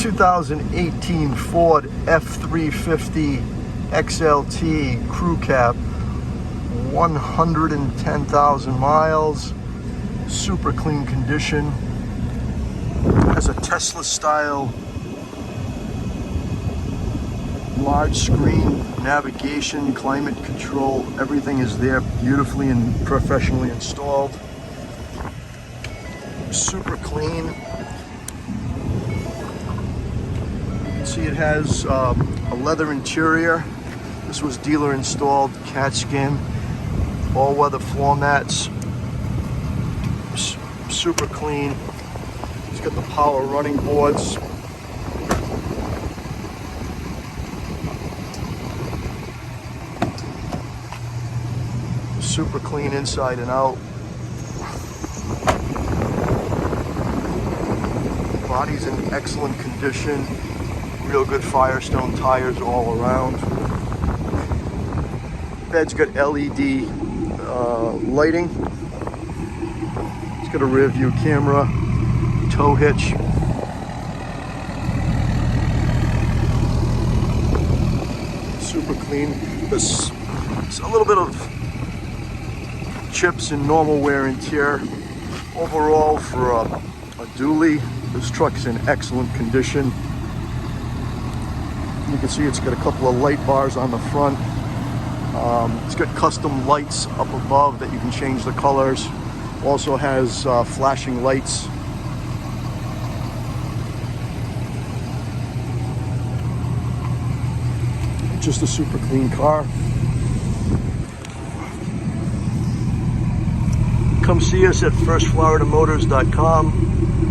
2018 Ford F350 XLT Crew Cab, 110,000 miles, super clean condition. Has a Tesla style large screen navigation, climate control, everything is there beautifully and professionally installed. Super clean. You can see it has a leather interior. This was dealer installed, cat skin, all weather floor mats. Super clean. It's got the power running boards. Super clean inside and out. Body's in excellent condition. Real good Firestone tires all around. Bed's got LED lighting. It's got a rear view camera, tow hitch. Super clean. There's a little bit of chips and normal wear and tear. Overall, for a dually, this truck's in excellent condition. You can see it's got a couple of light bars on the front. It's got custom lights up above that you can change the colors. Also has flashing lights. Just a super clean car. Come see us at firstfloridamotorsport.com.